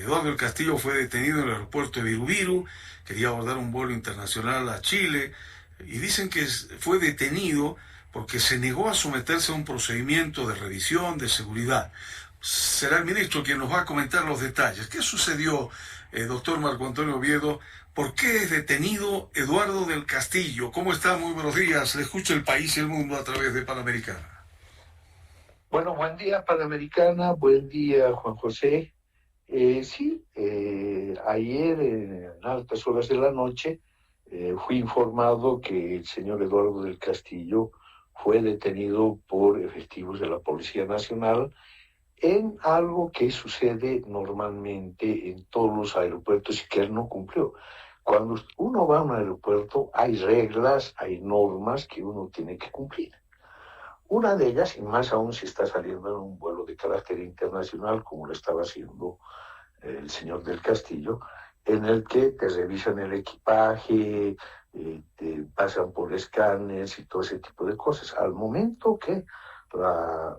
Eduardo del Castillo fue detenido en el aeropuerto de Viru, quería abordar un vuelo internacional a Chile, y dicen que fue detenido porque se negó a someterse a un procedimiento de revisión de seguridad. Será el ministro quien nos va a comentar los detalles. ¿Qué sucedió, doctor Marco Antonio Oviedo? ¿Por qué es detenido Eduardo del Castillo? ¿Cómo está? Muy buenos días. Le escucha el país y el mundo a través de Panamericana. Bueno, buen día Panamericana, buen día Juan José. Ayer en altas horas de la noche fui informado que el señor Eduardo del Castillo fue detenido por efectivos de la Policía Nacional en algo que sucede normalmente en todos los aeropuertos y que él no cumplió. Cuando uno va a un aeropuerto hay reglas, hay normas que uno tiene que cumplir. Una de ellas, y más aún si está saliendo en un vuelo de carácter internacional, como lo estaba haciendo el señor del Castillo, en el que te revisan el equipaje, te pasan por escáneres y todo ese tipo de cosas. Al momento que la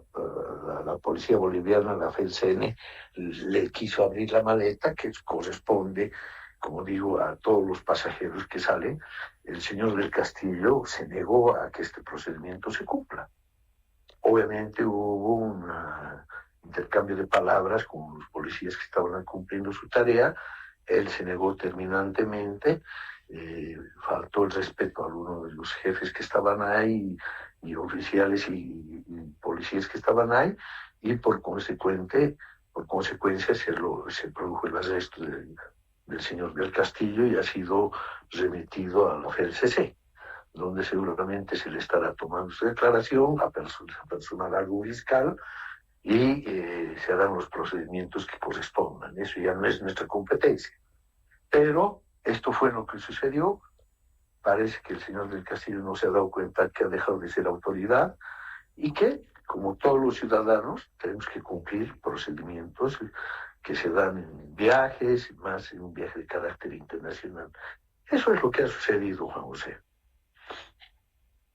policía boliviana, la FELCN, le quiso abrir la maleta, que corresponde, como digo, a todos los pasajeros que salen, el señor del Castillo se negó a que este procedimiento se cumpla. Obviamente hubo un intercambio de palabras con los policías que estaban cumpliendo su tarea. Él se negó terminantemente, faltó el respeto a algunos de los jefes que estaban ahí y oficiales y policías que estaban ahí, y por consecuencia se produjo el arresto del señor del Castillo y ha sido remitido a la FELCC, donde seguramente se le estará tomando su declaración a personal algo fiscal y se harán los procedimientos que correspondan. Eso ya no es nuestra competencia. Pero esto fue lo que sucedió. Parece que el señor del Castillo no se ha dado cuenta que ha dejado de ser autoridad y que, como todos los ciudadanos, tenemos que cumplir procedimientos que se dan en viajes, más en un viaje de carácter internacional. Eso es lo que ha sucedido, Juan José.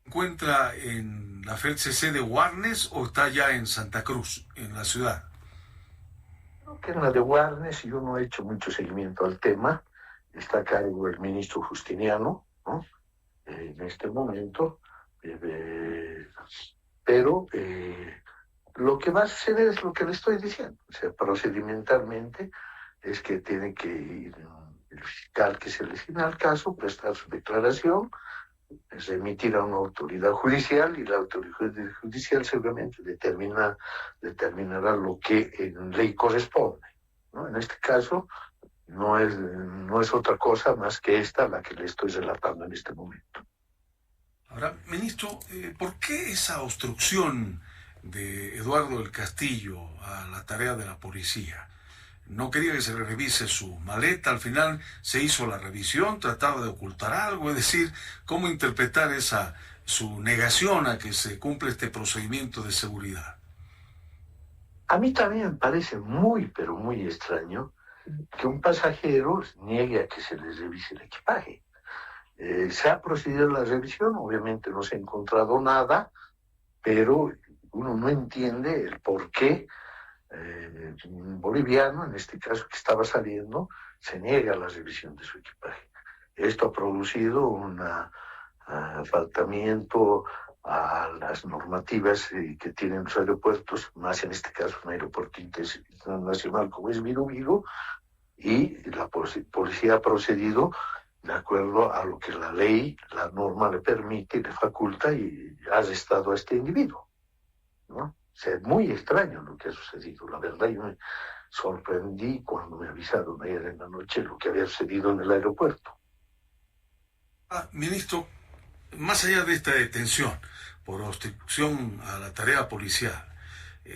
¿Encuentra en la FELCC de Warnes o está ya en Santa Cruz, en la ciudad? Creo que en la de Warnes yo no he hecho mucho seguimiento al tema. Está a cargo el ministro Justiniano, ¿no? En este momento. Pero lo que va a suceder es lo que le estoy diciendo. O sea, procedimentalmente es que tiene que ir el fiscal que se le asigna al caso, prestar su declaración, remitir a una autoridad judicial, y la autoridad judicial seguramente determinará lo que en ley corresponde, ¿no? En este caso no es otra cosa más que esta la que le estoy relatando en este momento. Ahora, ministro, ¿por qué esa obstrucción de Eduardo del Castillo a la tarea de la policía? No quería que se le revise su maleta, al final se hizo la revisión, trataba de ocultar algo, es decir, ¿cómo interpretar su negación a que se cumpla este procedimiento de seguridad? A mí también me parece muy, pero muy extraño que un pasajero niegue a que se le revise el equipaje. Se ha procedido a la revisión, obviamente no se ha encontrado nada, pero uno no entiende el por qué un boliviano, en este caso que estaba saliendo, se niega a la revisión de su equipaje. Esto ha producido un faltamiento a las normativas que tienen los aeropuertos, más en este caso un aeropuerto internacional como es Viru, y la policía ha procedido de acuerdo a lo que la ley, la norma le permite, le faculta, y ha arrestado a este individuo, ¿no? O sea, es muy extraño lo que ha sucedido. La verdad, yo me sorprendí cuando me avisaron ayer en la noche lo que había sucedido en el aeropuerto. Ministro, más allá de esta detención por obstrucción a la tarea policial,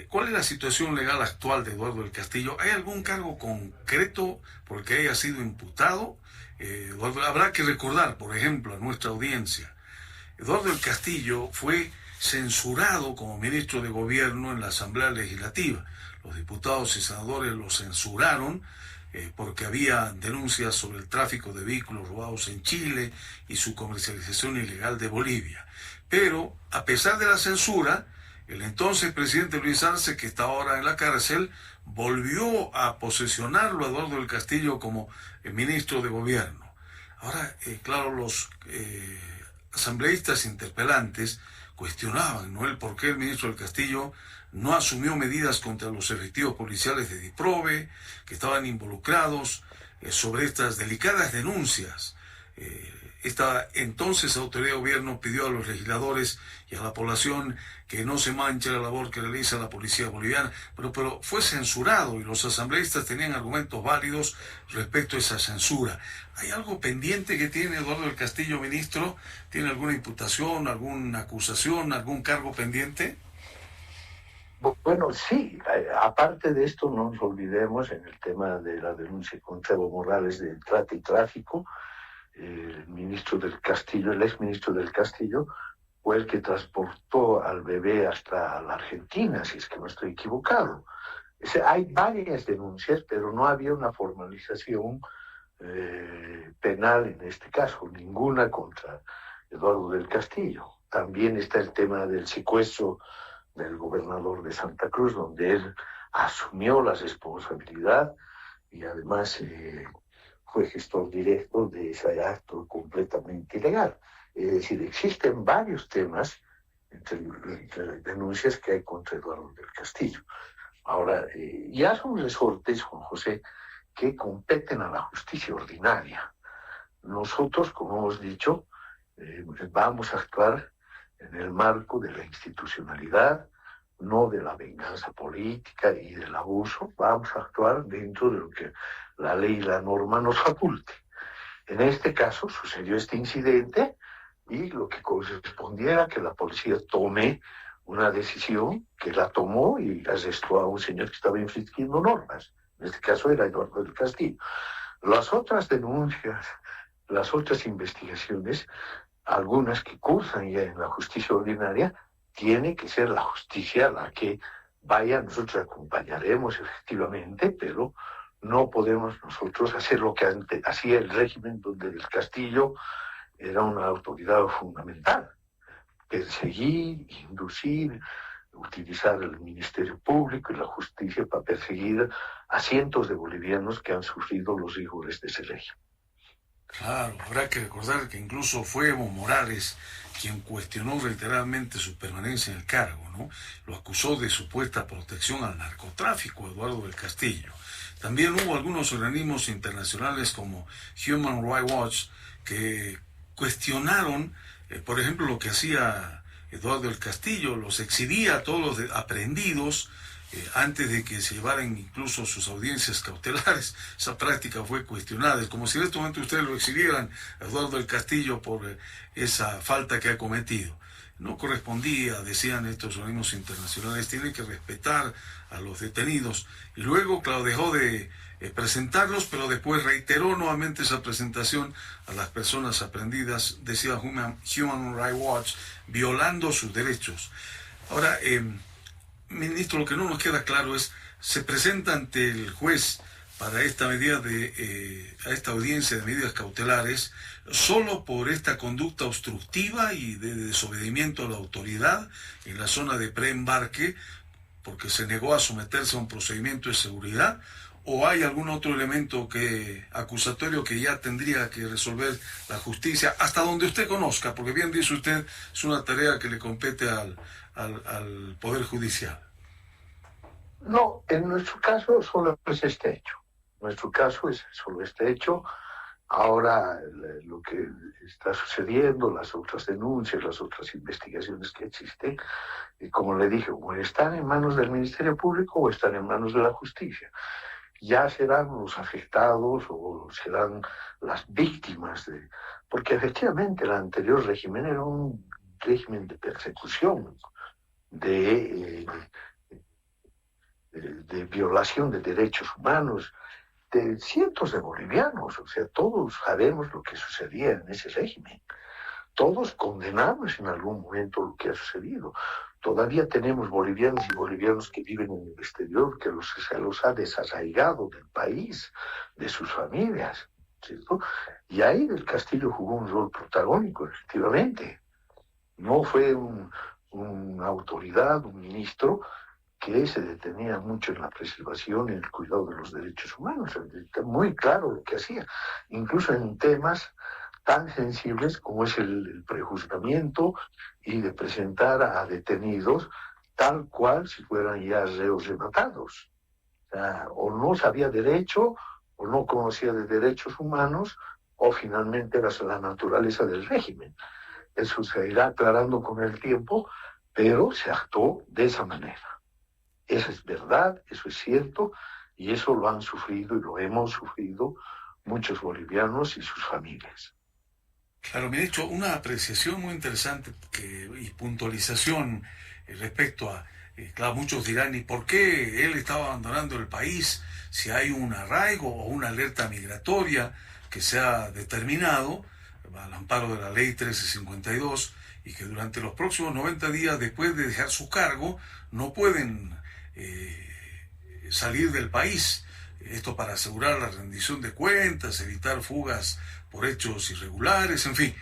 ¿cuál es la situación legal actual de Eduardo del Castillo? ¿Hay algún cargo concreto por el que haya sido imputado? Habrá que recordar, por ejemplo, a nuestra audiencia, Eduardo del Castillo fue censurado como ministro de gobierno en la Asamblea Legislativa. Los diputados y senadores lo censuraron porque había denuncias sobre el tráfico de vehículos robados en Chile y su comercialización ilegal de Bolivia. Pero, a pesar de la censura, el entonces presidente Luis Arce, que está ahora en la cárcel, volvió a posesionarlo a Eduardo del Castillo como ministro de gobierno. Ahora, claro, los asambleístas interpelantes cuestionaban, ¿no?, el por qué el ministro del Castillo no asumió medidas contra los efectivos policiales de DIPROVE que estaban involucrados sobre estas delicadas denuncias. Esta entonces autoridad de gobierno pidió a los legisladores y a la población que no se manche la labor que realiza la policía boliviana, pero fue censurado y los asambleístas tenían argumentos válidos respecto a esa censura. ¿Hay algo pendiente que tiene Eduardo del Castillo, ministro? ¿Tiene alguna imputación, alguna acusación, algún cargo pendiente? Bueno, sí, aparte de esto, no nos olvidemos en el tema de la denuncia contra Evo Morales de trata y tráfico. El ministro del Castillo, el exministro del Castillo, fue el que transportó al bebé hasta la Argentina, si es que no estoy equivocado. Hay varias denuncias, pero no había una formalización penal en este caso, ninguna contra Eduardo del Castillo. También está el tema del secuestro del gobernador de Santa Cruz, donde él asumió la responsabilidad y además fue gestor directo de ese acto completamente ilegal. Es decir, existen varios temas entre denuncias que hay contra Eduardo del Castillo. Ahora, ya son resortes, Juan José, que competen a la justicia ordinaria. Nosotros, como hemos dicho, vamos a actuar en el marco de la institucionalidad, no de la venganza política y del abuso. Vamos a actuar dentro de lo que la ley y la norma nos faculte. En este caso sucedió este incidente y lo que correspondía era que la policía tome una decisión, que la tomó y arrestó a un señor que estaba infringiendo normas. En este caso era Eduardo del Castillo. Las otras denuncias, las otras investigaciones, algunas que cursan ya en la justicia ordinaria, tiene que ser la justicia la que vaya. Nosotros acompañaremos efectivamente, pero no podemos nosotros hacer lo que antes hacía el régimen, donde el Castillo era una autoridad fundamental: perseguir, inducir, utilizar el Ministerio Público y la justicia para perseguir a cientos de bolivianos que han sufrido los rigores de ese régimen. Claro, habrá que recordar que incluso fue Evo Morales quien cuestionó reiteradamente su permanencia en el cargo, ¿no? Lo acusó de supuesta protección al narcotráfico, Eduardo del Castillo. También hubo algunos organismos internacionales como Human Rights Watch que cuestionaron, por ejemplo, lo que hacía Eduardo del Castillo. Los exhibía a todos los aprehendidos antes de que se llevaran incluso sus audiencias cautelares. Esa práctica fue cuestionada. Es como si en este momento ustedes lo exhibieran a Eduardo del Castillo por esa falta que ha cometido. No correspondía, decían estos organismos internacionales, tienen que respetar a los detenidos. Y luego, claro, dejó de presentarlos, pero después reiteró nuevamente esa presentación a las personas aprehendidas, decía Human Rights Watch, violando sus derechos. Ahora, ministro, lo que no nos queda claro es, se presenta ante el juez para esta medida a esta audiencia de medidas cautelares solo por esta conducta obstructiva y de desobedimiento a la autoridad en la zona de preembarque, porque se negó a someterse a un procedimiento de seguridad, o hay algún otro elemento acusatorio que ya tendría que resolver la justicia, hasta donde usted conozca, porque bien dice usted, es una tarea que le compete al Poder Judicial. No, en nuestro caso solo es este hecho. Nuestro caso es solo este hecho. Ahora lo que está sucediendo, las otras denuncias, las otras investigaciones que existen, y como le dije, o están en manos del Ministerio Público o están en manos de la justicia. Ya serán los afectados o serán las víctimas porque efectivamente el anterior régimen era un régimen de persecución, de violación de derechos humanos de cientos de bolivianos. O sea, todos sabemos lo que sucedía en ese régimen. Todos condenamos en algún momento lo que ha sucedido. Todavía tenemos bolivianos y bolivianos que viven en el exterior, que se los ha desarraigado del país, de sus familias, ¿cierto? Y ahí el Castillo jugó un rol protagónico, efectivamente. No fue una autoridad, un ministro, que se detenía mucho en la preservación y el cuidado de los derechos humanos. Está muy claro lo que hacía, incluso en temas tan sensibles como es el prejuzgamiento y de presentar a detenidos tal cual si fueran ya reos rematados. O sea, o no sabía derecho, o no conocía de derechos humanos, o finalmente era la naturaleza del régimen. Eso se irá aclarando con el tiempo, pero se actuó de esa manera. Eso es verdad, eso es cierto, y eso lo han sufrido y lo hemos sufrido muchos bolivianos y sus familias. Claro, me ha hecho una apreciación muy interesante y puntualización respecto a, claro, muchos dirán, ¿y por qué él estaba abandonando el país si hay un arraigo o una alerta migratoria que se ha determinado al amparo de la ley 1352 y que durante los próximos 90 días después de dejar su cargo no pueden salir del país? Esto para asegurar la rendición de cuentas, evitar fugas por hechos irregulares, en fin.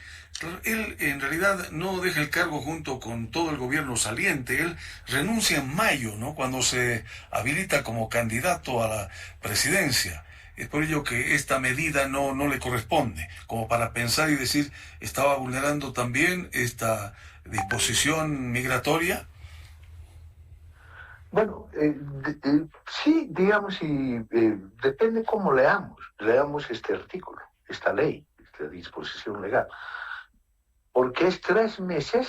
Él en realidad no deja el cargo junto con todo el gobierno saliente. Él renuncia en mayo, ¿no?, cuando se habilita como candidato a la presidencia. Es por ello que esta medida no le corresponde, como para pensar y decir, estaba vulnerando también esta disposición migratoria. Bueno, sí, digamos, y depende cómo leamos este artículo, esta ley, esta disposición legal, porque es 3 meses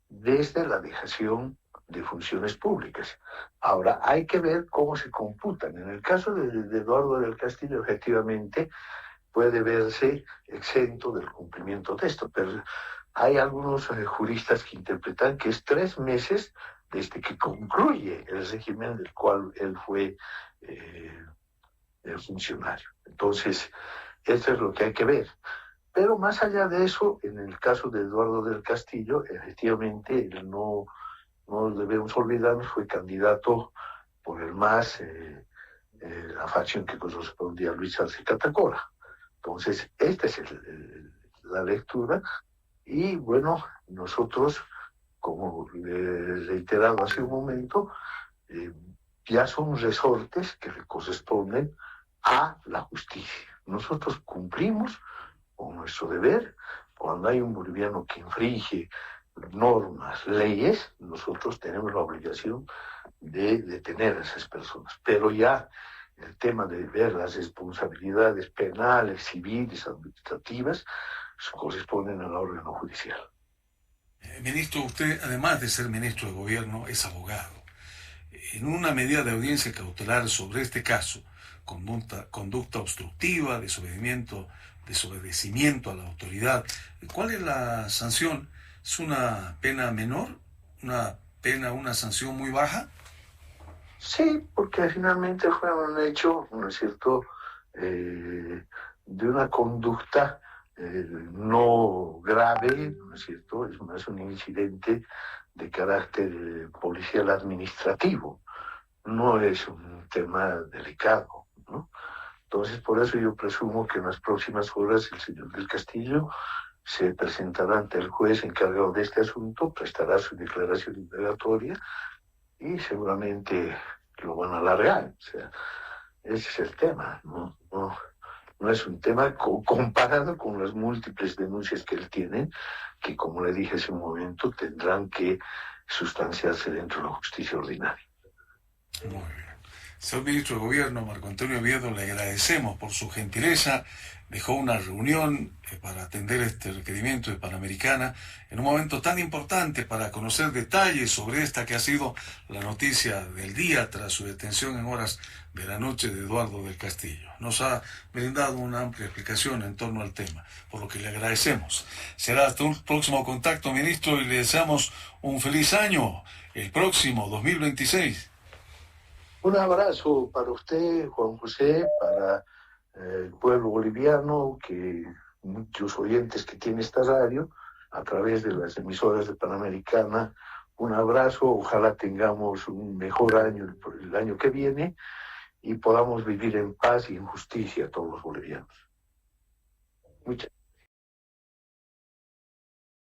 desde la dejación de funciones públicas. Ahora, hay que ver cómo se computan. En el caso de Eduardo del Castillo, efectivamente, puede verse exento del cumplimiento de esto, pero hay algunos juristas que interpretan que es 3 meses desde que concluye el régimen del cual él fue el funcionario. Entonces, eso es lo que hay que ver. Pero más allá de eso, en el caso de Eduardo del Castillo, efectivamente, él no debemos olvidarnos, fue candidato por el MAS, la facción que correspondía a Luis Arce Catacora. Entonces, esta es la lectura. Y bueno, nosotros, como le he reiterado hace un momento, ya son resortes que le corresponden a la justicia. Nosotros cumplimos con nuestro deber. Cuando hay un boliviano que infringe normas, leyes, nosotros tenemos la obligación de detener a esas personas. Pero ya el tema de ver las responsabilidades penales, civiles, administrativas, corresponden al órgano judicial. Ministro, usted, además de ser ministro de gobierno, es abogado. En una medida de audiencia cautelar sobre este caso, conducta obstructiva, desobedecimiento a la autoridad, ¿cuál es la sanción? ¿Es una pena menor? ¿Una sanción muy baja? Sí, porque finalmente fue un hecho, ¿no es cierto?, de una conducta no grave, ¿no es cierto?, es más un incidente de carácter policial administrativo, no es un tema delicado, ¿no? Entonces, por eso yo presumo que en las próximas horas el señor del Castillo se presentará ante el juez encargado de este asunto, prestará su declaración indagatoria y seguramente lo van a alargar. O sea, ese es el tema, no es un tema comparado con las múltiples denuncias que él tiene, que como le dije hace un momento, tendrán que sustanciarse dentro de la justicia ordinaria. Muy bien. Señor Ministro de Gobierno, Marco Antonio Oviedo, le agradecemos por su gentileza. Dejó una reunión para atender este requerimiento de Panamericana en un momento tan importante para conocer detalles sobre esta que ha sido la noticia del día tras su detención en horas de la noche de Eduardo del Castillo. Nos ha brindado una amplia explicación en torno al tema, por lo que le agradecemos. Será hasta un próximo contacto, ministro, y le deseamos un feliz año, el próximo 2026. Un abrazo para usted, Juan José, para el pueblo boliviano, que muchos oyentes que tiene esta radio, a través de las emisoras de Panamericana. Un abrazo, ojalá tengamos un mejor año el año que viene y podamos vivir en paz y en justicia todos los bolivianos. Muchas